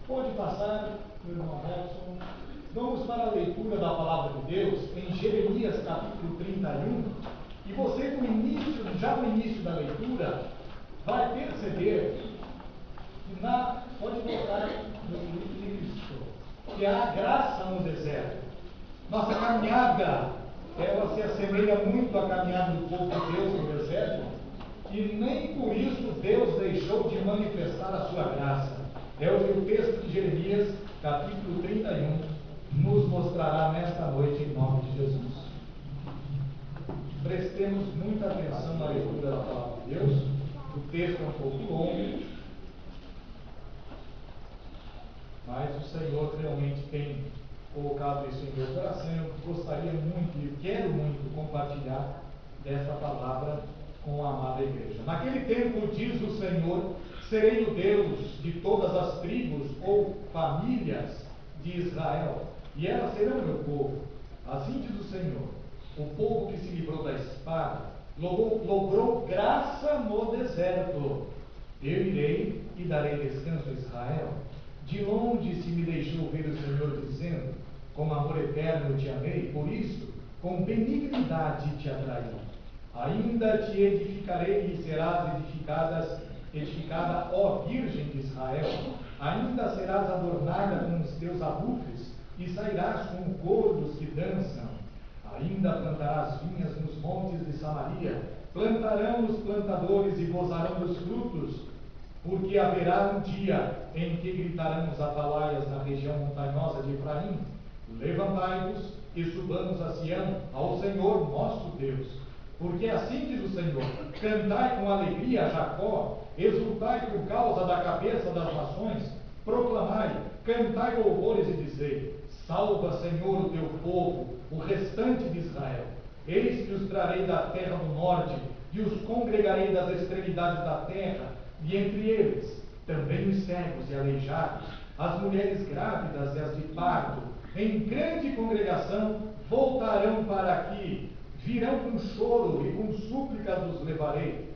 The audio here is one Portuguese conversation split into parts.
Pode passar, meu irmão Robson. Vamos para a leitura da palavra de Deus em Jeremias capítulo 31. E você, já no início da leitura, vai perceber que pode colocar no Cristo, que há graça no deserto. Nossa caminhada, ela se assemelha muito à caminhada do povo de Deus no deserto, e nem por isso Deus deixou de manifestar a sua graça. É o que o texto de Jeremias, capítulo 31, nos mostrará nesta noite, em nome de Jesus. Prestemos muita atenção na leitura da palavra de Deus. O texto é um pouco longo, mas o Senhor realmente tem colocado isso em meu coração. Eu gostaria muito e quero muito compartilhar desta palavra com a amada igreja. Naquele tempo, diz o Senhor, serei o Deus de todas as tribos ou famílias de Israel, e elas serão meu povo. Assim diz o Senhor, o povo que se livrou da espada, logrou graça no deserto. Eu irei e darei descanso a Israel. De longe se me deixou ver o Senhor dizendo, com amor eterno te amei, por isso, com benignidade te atraí. Ainda te edificarei e serás edificada, ó Virgem de Israel. Ainda serás adornada com os teus arrufes e sairás com o coro dos que dançam. Ainda plantarás vinhas nos montes de Samaria. Plantarão os plantadores e gozarão dos frutos, porque haverá um dia em que gritarão os atalaias na região montanhosa de Efraim. Levantai-vos e subamos a Sião, ao Senhor nosso Deus. Porque assim diz o Senhor, cantai com alegria a Jacó, exultai por causa da cabeça das nações, proclamai, cantai louvores e dizei, salva, Senhor, o teu povo, o restante de Israel. Eis que os trarei da terra do norte, e os congregarei das extremidades da terra, e entre eles também os cegos e aleijados, as mulheres grávidas e as de parto, em grande congregação voltarão para aqui, virão com choro e com súplicas os levarei,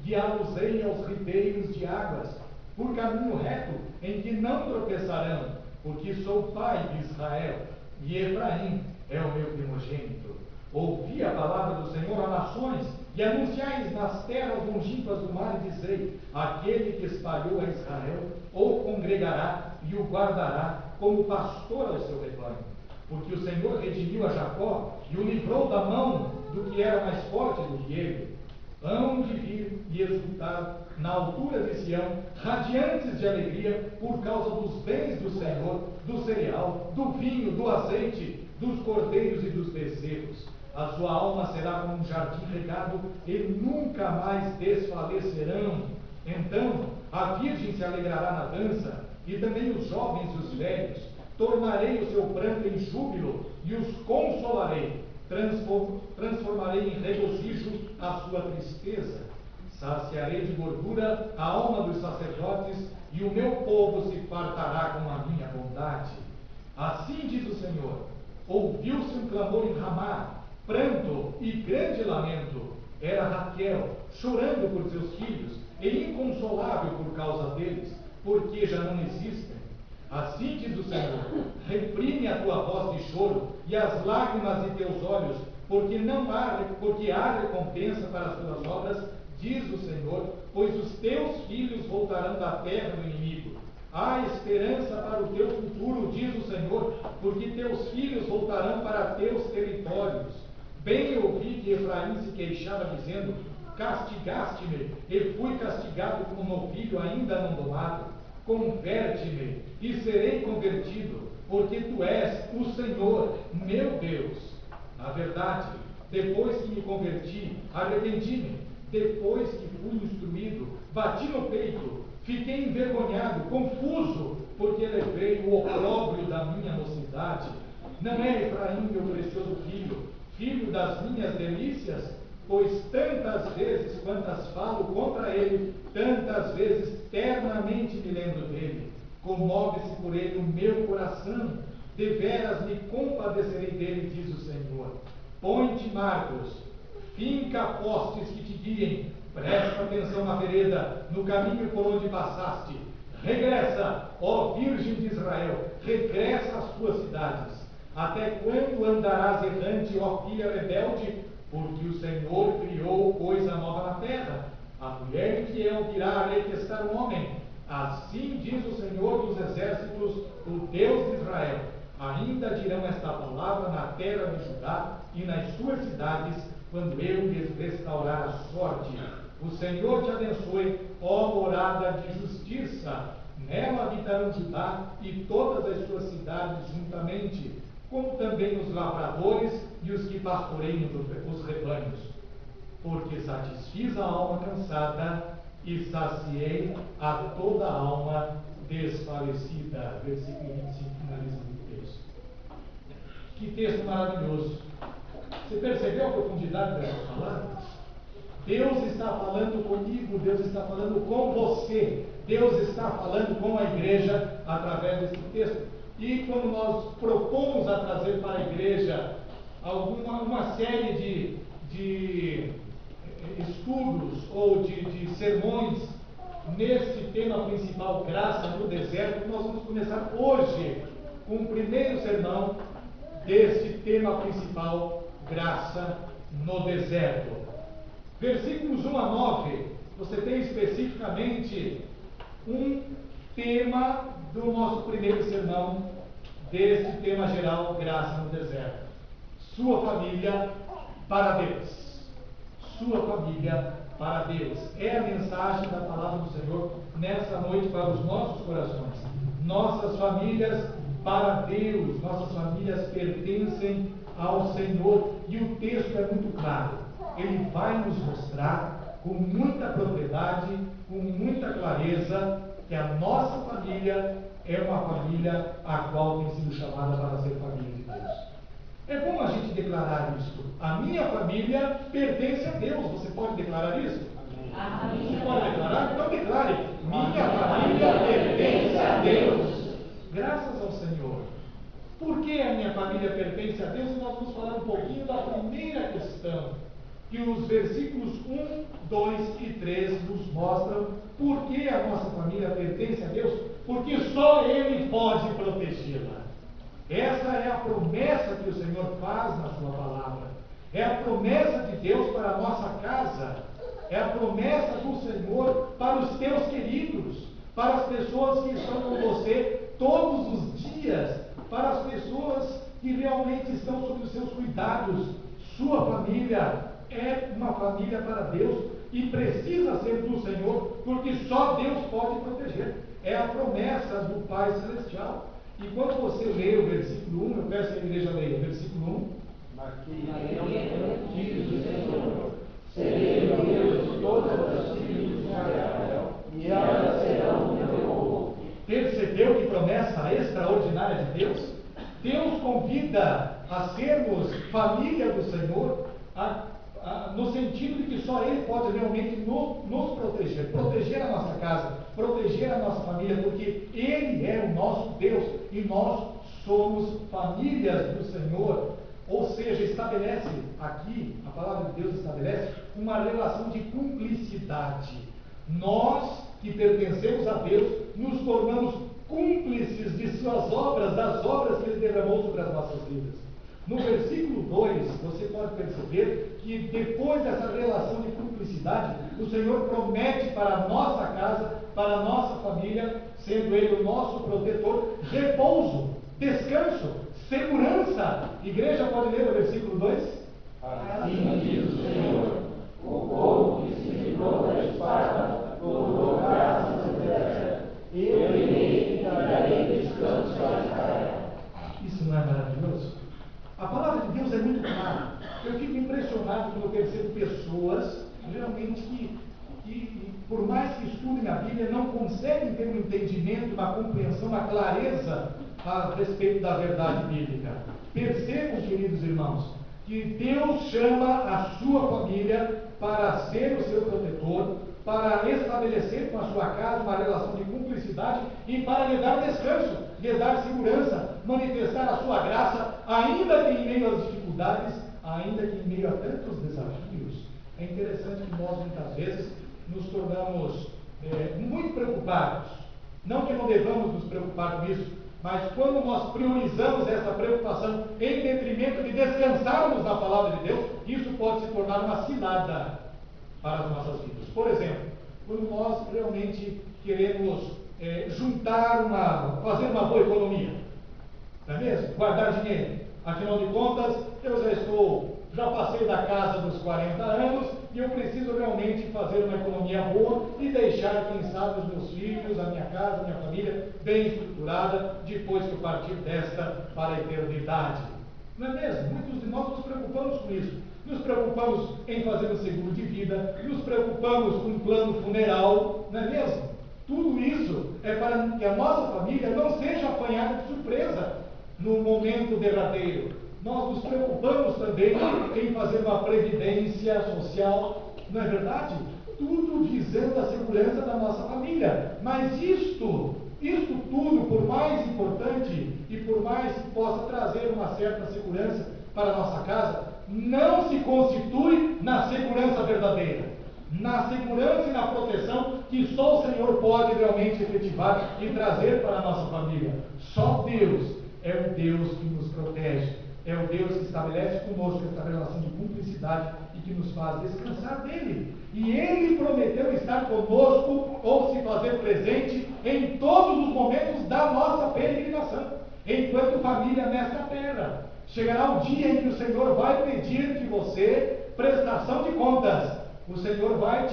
guiá-los-ei aos ribeiros de águas, por caminho reto em que não tropeçarão, porque sou pai de Israel, e Efraim é o meu primogênito. Ouvi a palavra do Senhor a nações, e anunciais nas terras longínquas do mar, e dizei, aquele que espalhou a Israel, o congregará e o guardará como pastor ao seu rebanho. Porque o Senhor redimiu a Jacó e o livrou da mão do que era mais forte do que ele. Hão de vir e exultar na altura de Sião, radiantes de alegria, por causa dos bens do Senhor, do cereal, do vinho, do azeite, dos cordeiros e dos bezerros. A sua alma será como um jardim regado e nunca mais desfalecerão. Então a virgem se alegrará na dança, e também os jovens e os velhos. Tornarei o seu pranto em júbilo e os consolarei. Transformarei em regozijo a sua tristeza. Saciarei de gordura a alma dos sacerdotes, e o meu povo se fartará com a minha bondade. Assim diz o Senhor, ouviu-se um clamor em Ramá, pranto e grande lamento. Era Raquel, chorando por seus filhos, e inconsolável por causa deles, porque já não existem. Assim diz o Senhor, reprime a tua voz de choro e as lágrimas de teus olhos, porque há recompensa para as tuas obras, diz o Senhor, pois os teus filhos voltarão da terra do inimigo. Há esperança para o teu futuro, diz o Senhor, porque teus filhos voltarão para teus territórios. Bem ouvi que Efraim se queixava, dizendo, castigaste-me, e fui castigado como novilho ainda não domado. Converte-me, e serei convertido, porque tu és o Senhor, meu Deus. Na verdade, depois que me converti, arrependi-me, depois que fui instruído, bati no peito, fiquei envergonhado, confuso, porque levei o opróbrio da minha mocidade. Não é Efraim meu precioso filho, filho das minhas delícias? Pois tantas vezes quantas falo contra ele, tantas vezes ternamente me lembro dele. Comove-se por ele o meu coração, deveras me compadecerei dele, diz o Senhor. Põe-te marcos, finca postes que te guiem, presta atenção na vereda, no caminho por onde passaste, Regressa, ó Virgem de Israel, regressa às tuas cidades. Até quando andarás errante, ó filha rebelde? Porque o Senhor criou coisa nova na terra. A mulher infiel virá a detestar o homem. Assim diz o Senhor dos exércitos, o Deus de Israel. Ainda dirão esta palavra na terra de Judá e nas suas cidades, quando eu lhes restaurar a sorte. O Senhor te abençoe, ó morada de justiça. Nela habitarão Judá e todas as suas cidades juntamente, como também os lavradores e os que pastoreiam os rebanhos. Porque satisfiz a alma cansada e saciei a toda a alma desfalecida. Versículo 25, finaliza o texto. Que texto maravilhoso! Você percebeu a profundidade dessas palavras? Deus está falando comigo, Deus está falando com você, Deus está falando com a igreja através desse texto. E quando nós propomos a trazer para a igreja uma série de estudos ou de sermões nesse tema principal, graça no deserto, nós vamos começar hoje com o primeiro sermão desse tema principal, graça no deserto. Versículos 1 a 9, você tem especificamente um tema do nosso primeiro sermão, desse tema geral, graça no deserto. Sua família para Deus. Sua família para Deus. É a mensagem da palavra do Senhor nessa noite para os nossos corações. Nossas famílias para Deus. Nossas famílias pertencem ao Senhor. E o texto é muito claro. Ele vai nos mostrar com muita propriedade, com muita clareza, que a nossa família é uma família a qual tem sido chamada para ser família de Deus. É bom a gente declarar isso. A minha família pertence a Deus. Você pode declarar isso? Amém. Você pode declarar? Então declare: minha família pertence a Deus. Graças ao Senhor. Por que a minha família pertence a Deus? E nós vamos falar um pouquinho da primeira questão, que os versículos 1, 2 e 3 nos mostram por que a nossa família pertence a Deus, porque só Ele pode protegê-la. Essa é a promessa que o Senhor faz na sua palavra. É a promessa de Deus para a nossa casa. É a promessa do Senhor para os teus queridos, para as pessoas que estão com você todos os dias, para as pessoas que realmente estão sob os seus cuidados. Sua família é uma família para Deus e precisa ser do Senhor, porque só Deus pode proteger. É a promessa do Pai Celestial. E quando você lê o versículo 1, eu peço que a igreja leia o versículo 1. Naquele ano, diz o Senhor, serei o Deus de todas as tribos de Israel, e elas serão o meu povo. Percebeu que promessa extraordinária de Deus? Deus convida a sermos família do Senhor, no sentido de que só Ele pode realmente nos proteger, proteger a nossa casa, proteger a nossa família, porque Ele é o nosso Deus e nós somos famílias do Senhor. Ou seja, estabelece aqui, a palavra de Deus estabelece uma relação de cumplicidade. Nós que pertencemos a Deus nos tornamos cúmplices de suas obras, das obras que Ele derramou sobre as nossas vidas. No versículo 2, você pode perceber que depois dessa relação de cumplicidade, o Senhor promete para a nossa casa, para a nossa família, sendo Ele o nosso protetor, repouso, descanso, segurança. Igreja, pode ler o versículo 2? Assim diz o Senhor, o povo que se livrou da espada, louvou graças no deserto. Eu irei e darei descanso a Israel. Isso não é maravilhoso? A palavra de Deus é muito clara. Eu fico impressionado quando eu percebo pessoas, geralmente, que por mais que estudem a Bíblia, não conseguem ter um entendimento, uma compreensão, uma clareza a respeito da verdade bíblica. Percebam, queridos irmãos, que Deus chama a sua família para ser o seu protetor, para estabelecer com a sua casa uma relação de cumplicidade e para lhe dar descanso, lhe dar segurança, manifestar a sua graça, ainda que em meio às dificuldades, ainda que em meio a tantos desafios. É interessante que nós muitas vezes nos tornamos muito preocupados Não que não devamos nos preocupar com isso, mas quando nós priorizamos essa preocupação em detrimento de descansarmos na palavra de Deus, isso pode se tornar uma cilada para as nossas vidas. Por exemplo, quando nós realmente queremos fazer uma boa economia, não é mesmo? Guardar dinheiro. Afinal de contas, eu já passei da casa dos 40 anos e eu preciso realmente fazer uma economia boa e deixar, quem sabe, os meus filhos, a minha casa, a minha família bem estruturada depois que eu partir desta para a eternidade. Não é mesmo? Muitos de nós nos preocupamos com isso. Nos preocupamos em fazer um seguro de vida, nos preocupamos com um plano funeral, não é mesmo? Tudo isso é para que a nossa família não seja apanhada de surpresa no momento derradeiro. Nós nos preocupamos também em fazer uma previdência social, não é verdade? Tudo visando a segurança da nossa família. Mas isto tudo, por mais importante e por mais que possa trazer uma certa segurança para a nossa casa, não se constitui na segurança verdadeira, na segurança e na proteção que só o Senhor pode realmente efetivar e trazer para a nossa família. Só Deus é o Deus que nos protege, é o Deus que estabelece conosco essa relação de cumplicidade e que nos faz descansar dele. E ele prometeu estar conosco ou se fazer presente em todos os momentos da nossa peregrinação, enquanto família nesta terra. Chegará o dia em que o Senhor vai pedir de você prestação de contas. O Senhor vai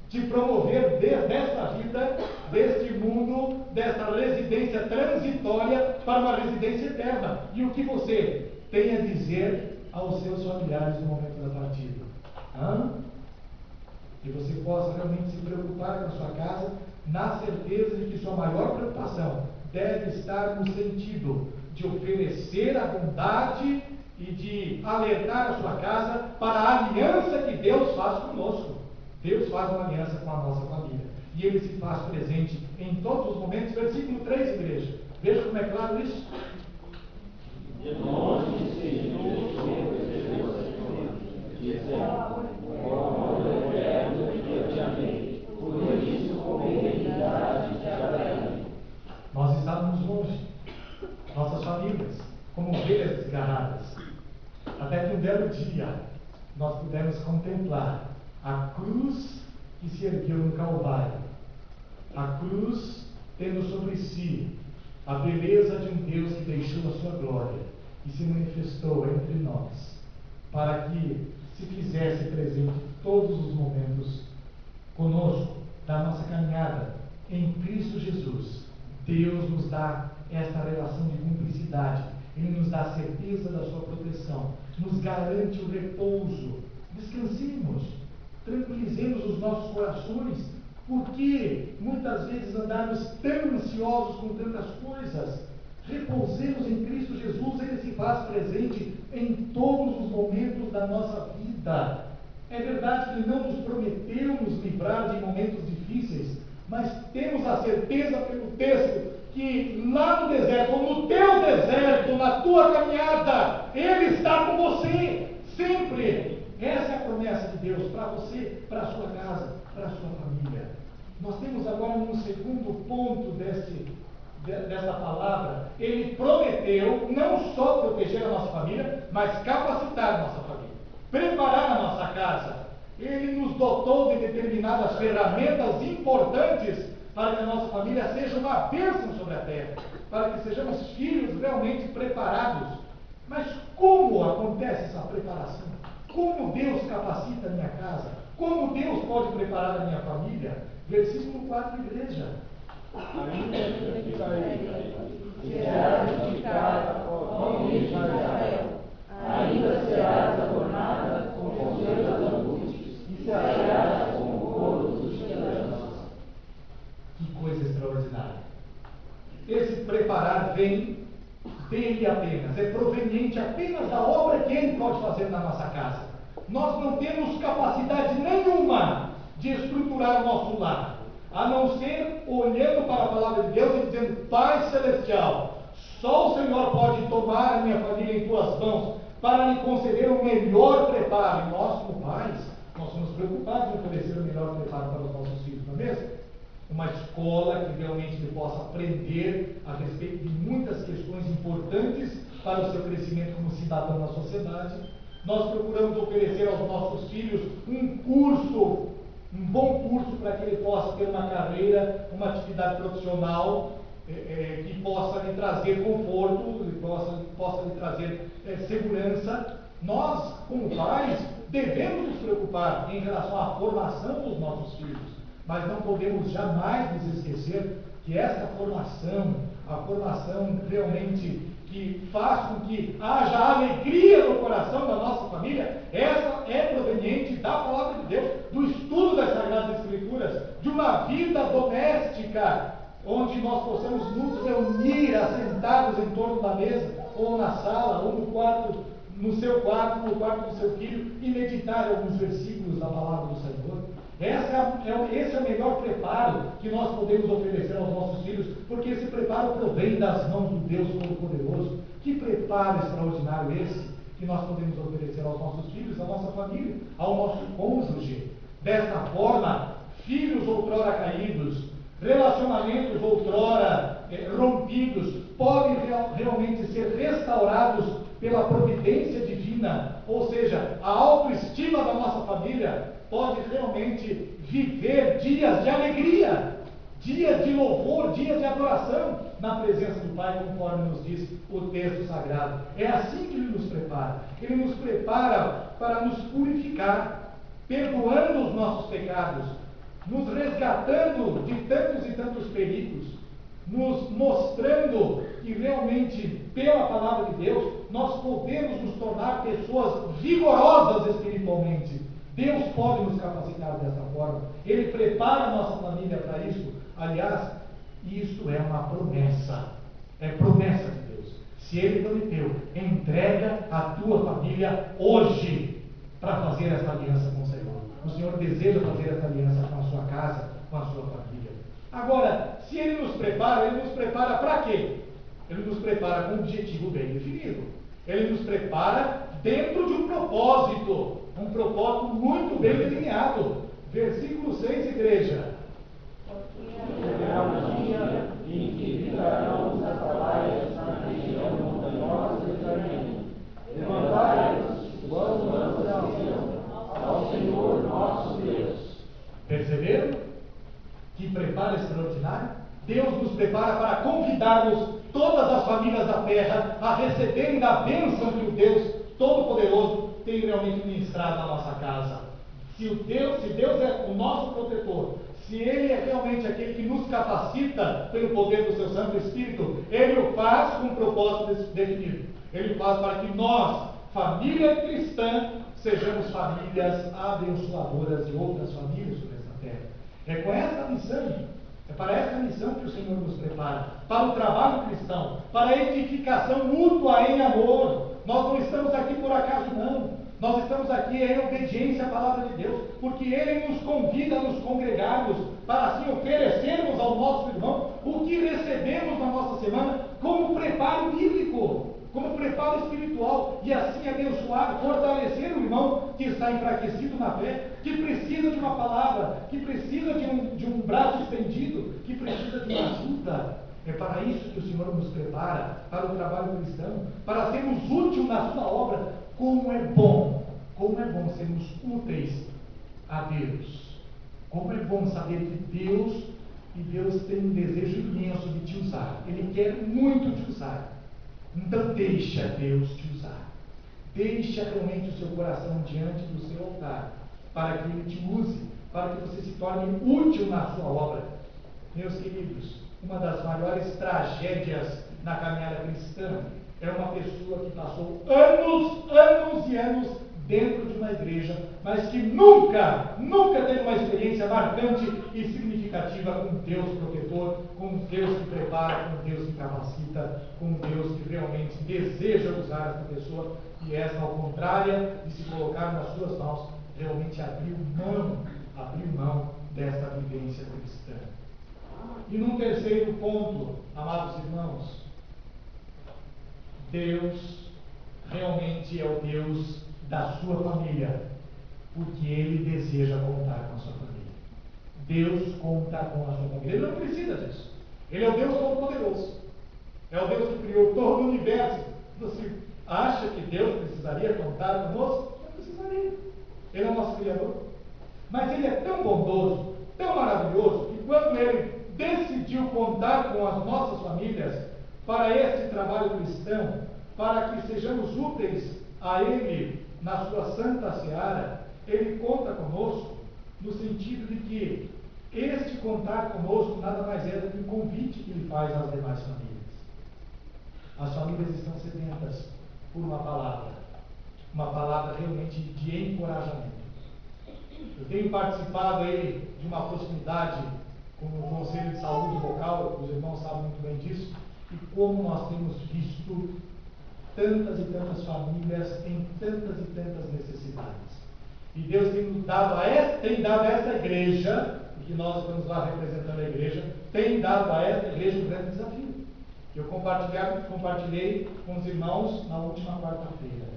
te promover desta vida, deste mundo, desta residência transitória para uma residência eterna. E o que você tem a dizer aos seus familiares no momento da partida? Que você possa realmente se preocupar com a sua casa, na certeza de que sua maior preocupação deve estar no sentido de oferecer a bondade e de alertar a sua casa para a aliança que Deus faz conosco. Deus faz uma aliança com a nossa família. E Ele se faz presente em todos os momentos. Versículo 3, igreja. Veja como é claro isso. De longe se eu te amei, por isso com fidelidade te atraí. Nós estávamos longe, nossas famílias, como ovelhas desgarradas. Até que um belo dia nós pudemos contemplar a cruz que se ergueu no Calvário, a cruz tendo sobre si a beleza de um Deus que deixou a sua glória e se manifestou entre nós, para que se fizesse presente todos os momentos conosco da nossa caminhada em Cristo Jesus. Deus nos dá esta relação de cumplicidade, Ele nos dá a certeza da sua proteção, nos garante o repouso. Descansemos, tranquilizemos os nossos corações, porque muitas vezes andamos tão ansiosos com tantas coisas. Repousemos em Cristo Jesus, Ele se faz presente em todos os momentos da nossa vida. É verdade que Ele não nos prometeu nos livrar de momentos difíceis, mas temos a certeza pelo texto que lá no deserto, ou no teu deserto, na tua caminhada, Ele está com você, sempre. Essa é a promessa de Deus para você, para a sua casa, para a sua família. Nós temos agora um segundo ponto dessa palavra. Ele prometeu não só proteger a nossa família, mas capacitar a nossa família, preparar a nossa casa. Ele nos dotou de determinadas ferramentas importantes para que a nossa família seja uma bênção sobre a terra, para que sejamos filhos realmente preparados. Mas como acontece essa preparação? Como Deus capacita a minha casa? Como Deus pode preparar a minha família? Versículo 4, igreja. Ainda que cair, serás edificada, ó filho de Israel. Ainda serás adornada com os seus atributos, e serás como o couro dos tiranos. Que coisa extraordinária! Esse preparar vem dele apenas, é proveniente apenas da obra que Ele pode fazer na nossa casa. Nós não temos capacidade nenhuma de estruturar o nosso lar, a não ser olhando para a palavra de Deus e dizendo: Pai Celestial, só o Senhor pode tomar a minha família em tuas mãos para lhe conceder o melhor preparo. E nós, como pais, nós somos preocupados em oferecer o melhor preparo para os nossos filhos, não é mesmo? uma escola que realmente ele possa aprender a respeito de muitas questões importantes para o seu crescimento como cidadão na sociedade. Nós procuramos oferecer aos nossos filhos um curso, um bom curso para que ele possa ter uma carreira, uma atividade profissional que possa lhe trazer conforto, possa lhe trazer segurança. Nós, como pais, devemos nos preocupar em relação à formação dos nossos filhos, mas não podemos jamais nos esquecer que essa formação, a formação realmente que faz com que haja alegria no coração da nossa família, essa é proveniente da palavra de Deus, do estudo das Sagradas Escrituras, de uma vida doméstica, onde nós possamos nos reunir assentados em torno da mesa, ou na sala, ou no quarto, no seu quarto, no quarto do seu filho, e meditar alguns versículos da palavra do Senhor. Esse é o melhor preparo que nós podemos oferecer aos nossos filhos, porque esse preparo provém das mãos do Deus Todo-Poderoso. Que preparo extraordinário esse que nós podemos oferecer aos nossos filhos, à nossa família, ao nosso cônjuge. Desta forma, filhos outrora caídos, relacionamentos outrora rompidos, podem realmente ser restaurados pela providência divina, ou seja, a autoestima da nossa família pode realmente viver dias de alegria, dias de louvor, dias de adoração na presença do Pai, conforme nos diz o texto sagrado. É assim que Ele nos prepara. Ele nos prepara para nos purificar, perdoando os nossos pecados, nos resgatando de tantos e tantos perigos, nos mostrando que realmente, pela palavra de Deus, nós podemos nos tornar pessoas vigorosas espiritualmente. Deus pode nos capacitar dessa forma. Ele prepara a nossa família para isso. Aliás, isto é uma promessa. É promessa de Deus. Se Ele prometeu, entrega a tua família hoje para fazer essa aliança com o Senhor. O Senhor deseja fazer essa aliança com a sua casa, com a sua família. Agora, se Ele nos prepara para quê? Ele nos prepara com um objetivo bem definido. Ele nos prepara dentro de um propósito muito bem delineado. Versículo 6, igreja. Chegará um dia em que ficarão os atalaias na região montanhosa de Israel. Levantai-vos, vamos ao Senhor nosso Deus. Perceberam? Que preparo extraordinário? Deus nos prepara para convidarmos todas as famílias da terra a receberem da bênção que o Deus Todo-Poderoso tem realmente ministrado na nossa casa. Se Deus é o nosso protetor, se Ele é realmente aquele que nos capacita pelo poder do seu Santo Espírito, Ele o faz com um propósito definido. Ele faz para que nós, família cristã, sejamos famílias abençoadoras de outras famílias sobre essa terra. É com essa missão, é para essa missão que o Senhor nos prepara, para o trabalho cristão, para a edificação mútua em amor. Nós não estamos aqui por acaso, não. Nós estamos aqui em obediência à palavra de Deus, porque Ele nos convida a nos congregarmos, para assim oferecermos ao nosso irmão o que recebemos na nossa semana como preparo bíblico, como preparo espiritual, e assim abençoar, fortalecer o irmão que está enfraquecido na fé, que precisa de uma palavra, que precisa de um braço estendido, que precisa de uma ajuda. É para isso que o Senhor nos prepara, para o trabalho cristão, para sermos úteis na sua obra. Como é bom sermos úteis a Deus. Como é bom saber que Deus tem um desejo imenso de te usar. Ele quer muito te usar. Então deixa Deus te usar. Deixa realmente o seu coração diante do seu altar, para que Ele te use, para que você se torne útil na sua obra. Meus queridos, uma das maiores tragédias na caminhada cristã é uma pessoa que passou anos e anos dentro de uma igreja, mas que nunca teve uma experiência marcante e significativa com Deus protetor, com Deus que prepara, com Deus que capacita, com Deus que realmente deseja usar essa pessoa, e essa, ao contrário de se colocar nas suas mãos, realmente abriu mão dessa vivência cristã. E num terceiro ponto, amados irmãos, Deus realmente é o Deus da sua família, porque Ele deseja contar com a sua família. Deus conta com a sua família. Ele não precisa disso. Ele é o Deus Todo-Poderoso. É o Deus que criou todo o universo. Você acha que Deus precisaria contar conosco? Não precisaria. Ele é o nosso Criador. Mas Ele é tão bondoso, tão maravilhoso, que quando Ele decidiu contar com as nossas famílias para esse trabalho cristão, para que sejamos úteis a Ele na sua santa seara, Ele conta conosco no sentido de que este contar conosco nada mais é do que um convite que Ele faz às demais famílias. As famílias estão sedentas por uma palavra realmente de encorajamento. Eu tenho participado aí de uma proximidade com o Conselho de Saúde Local, os irmãos sabem muito bem disso, e como nós temos visto tantas e tantas famílias em tantas e tantas necessidades. E Deus tem dado a esta igreja, porque nós estamos lá representando a igreja, tem dado a esta igreja um grande desafio. Eu compartilhei com os irmãos na última quarta-feira.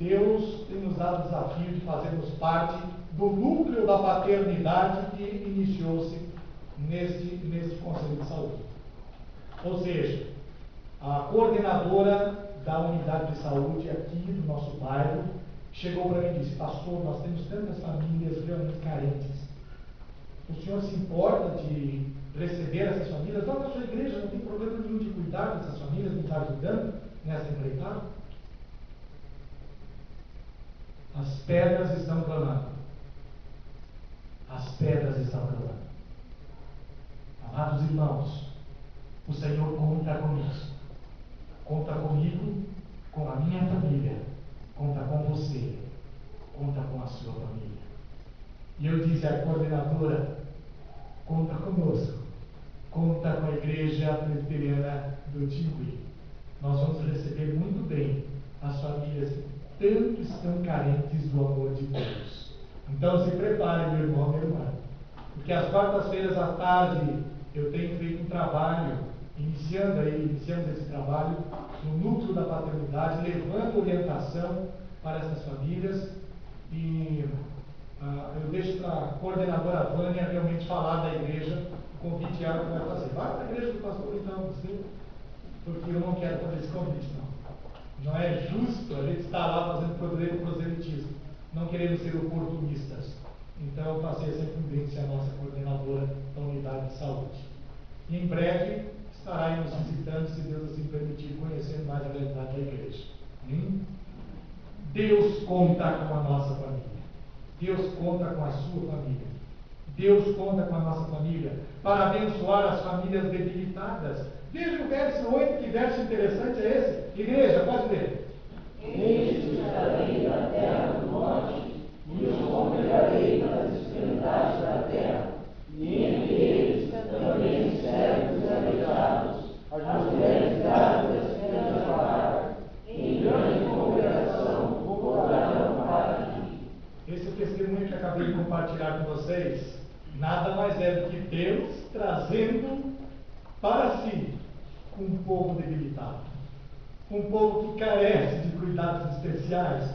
Deus tem nos dado o desafio de fazermos parte do núcleo da paternidade que iniciou-se neste Conselho de Saúde. Ou seja, a coordenadora da unidade de saúde aqui do nosso bairro chegou para mim e disse: pastor, nós temos tantas famílias realmente carentes. O senhor se importa de receber essas famílias? Lá na sua igreja não tem problema nenhum de cuidar dessas famílias, de estar ajudando nessa empreitada? As pedras estão clamando. As pedras estão clamando. Amados irmãos, o Senhor conta conosco. Conta comigo, com a minha família. Conta com você. Conta com a sua família. E eu disse à coordenadora: conta conosco. Conta com a igreja presbiteriana do Tingui. Nós vamos receber muito bem as famílias que tanto estão carentes do amor de Deus. Então se prepare, meu irmão, minha irmã, porque às quartas-feiras à tarde eu tenho feito um trabalho, iniciamos esse trabalho no núcleo da paternidade, levando orientação para essas famílias, e eu deixo para a coordenadora Vânia realmente falar da igreja, o convite ela que vai fazer. Vai para a igreja do pastor então, você, porque eu não quero fazer esse convite, não. Não é justo a gente estar lá fazendo proselitismo. Não queremos ser oportunistas. Então eu passei essa incumbência à nossa coordenadora da unidade de saúde. E em breve estará aí nos visitando, se Deus assim permitir, conhecendo mais a realidade da igreja. Deus conta com a nossa família. Deus conta com a sua família. Deus conta com a nossa família para abençoar as famílias debilitadas. Veja o verso 8, que verso interessante é esse. Igreja, pode ler. Eis que estarei na terra do norte, e os congregarei nas extremidades da terra, e entre eles também os servos e aleijados, as mulheres grávidas e as desamparadas, em grande congregação voltarão para ti. Esse é o testemunho que acabei de compartilhar com vocês. Nada mais é do que Deus trazendo para si um povo debilitado, um povo que carece de cuidados especiais,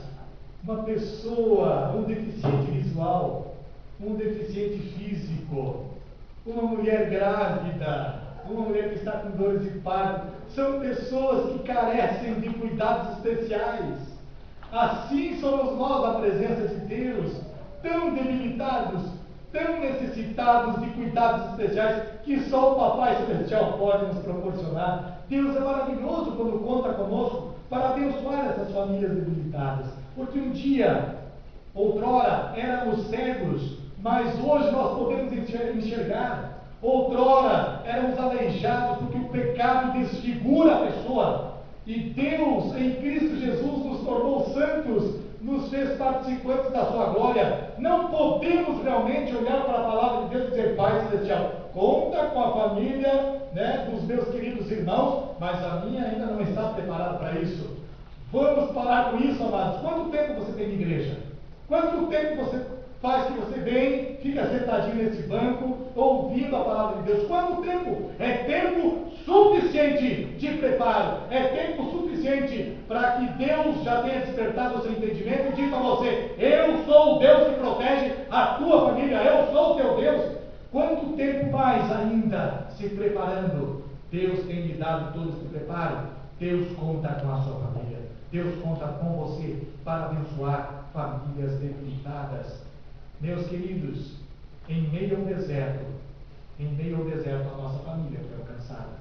uma pessoa, um deficiente visual, um deficiente físico, uma mulher grávida, uma mulher que está com dores de parto. São pessoas que carecem de cuidados especiais. Assim somos nós na presença de Deus, tão debilitados, tão necessitados de cuidados especiais que só o Papai Celestial pode nos proporcionar. Deus é maravilhoso quando conta conosco para abençoar essas famílias debilitadas. Porque um dia, outrora, éramos cegos, mas hoje nós podemos enxergar. Outrora éramos aleijados porque o pecado desfigura a pessoa. E Deus, em Cristo Jesus, nos tornou santos, nos fez participantes da sua glória. Não podemos realmente olhar para a palavra de Deus e dizer: Pai Celestial, conta com a família, dos meus queridos irmãos, mas a minha ainda não está preparada para isso. Vamos parar com isso, amados. Quanto tempo você tem de igreja? Quanto tempo você faz que você vem, fica sentadinho nesse banco, ouvindo a palavra de Deus? Quanto tempo? É tempo suficiente de preparo, é tempo suficiente para que Deus já tenha despertado o seu entendimento e dito a você: eu sou o Deus que protege a tua família, eu sou o teu Deus. Quanto tempo mais ainda se preparando? Deus tem lhe dado todo esse preparo. Deus conta com a sua família. Deus conta com você para abençoar famílias debilitadas. Meus queridos, em meio ao deserto, a nossa família foi alcançada.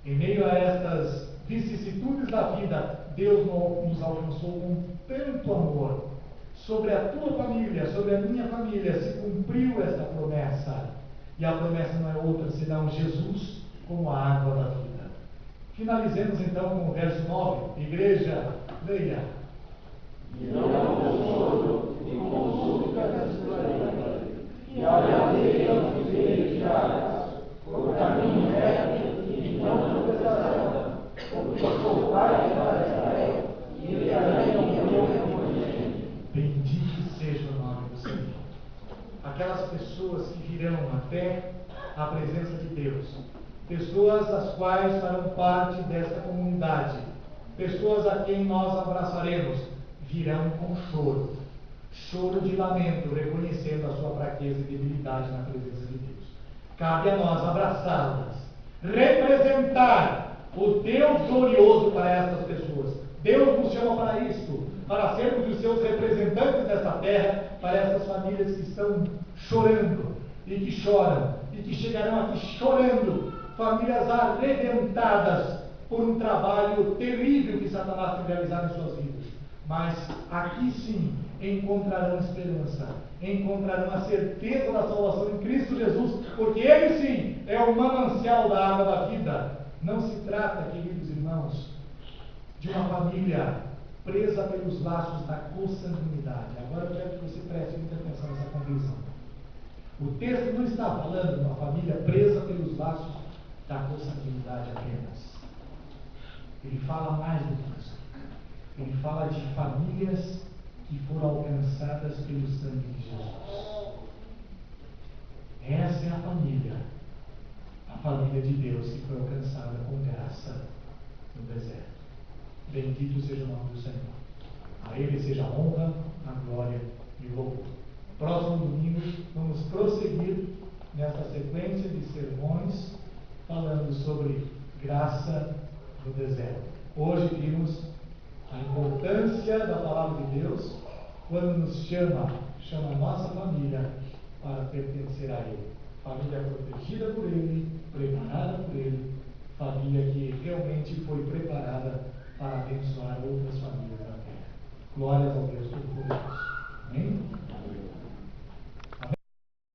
Em meio a estas vicissitudes da vida, Deus nos alcançou com tanto amor. Sobre a tua família, sobre a minha família, se cumpriu esta promessa. E a promessa não é outra senão Jesus como a água da vida. Finalizemos então com o verso 9. Igreja, leia. E não com choro e com súplicas explorei, e alcançei aos privilegiados, por caminho reto e não tropeçarão, porque sou pai para Israel, e enviarei ao meu primogênito. Bendito seja o nome do Senhor. Aquelas pessoas que virão até a presença de Deus, pessoas as quais farão parte desta comunidade, pessoas a quem nós abraçaremos, virão com choro de lamento, reconhecendo a sua fraqueza e debilidade na presença de Deus. Cabe a nós abraçá-las, representar o Deus glorioso para essas pessoas. Deus nos chama para isto, para sermos os seus representantes nessa terra, para essas famílias que estão chorando e que choram e que chegarão aqui chorando, famílias arrebentadas por um trabalho terrível que Satanás tem realizado em suas vidas. Mas aqui sim encontrarão esperança, encontrarão a certeza da salvação em Cristo Jesus, porque Ele sim é o manancial da água da vida. Não se trata, queridos irmãos, de uma família presa pelos laços da consanguinidade. Agora eu quero que você preste muita atenção nessa conclusão. O texto não está falando de uma família presa pelos laços da consanguinidade apenas. Ele fala mais do que isso. Ele fala de famílias que foram alcançadas pelo sangue de Jesus. Essa é a família de Deus que foi alcançada com graça no deserto. Bendito seja o nome do Senhor. A Ele seja a honra, a glória e o louvor. Próximo domingo vamos prosseguir nessa sequência de sermões falando sobre graça no deserto. Hoje vimos a importância da palavra de Deus quando nos chama a nossa família para pertencer a Ele. Família protegida por Ele, preparada por Ele, família que realmente foi preparada para abençoar outras famílias na terra. Glórias ao Deus Todo-Poderoso. Amém?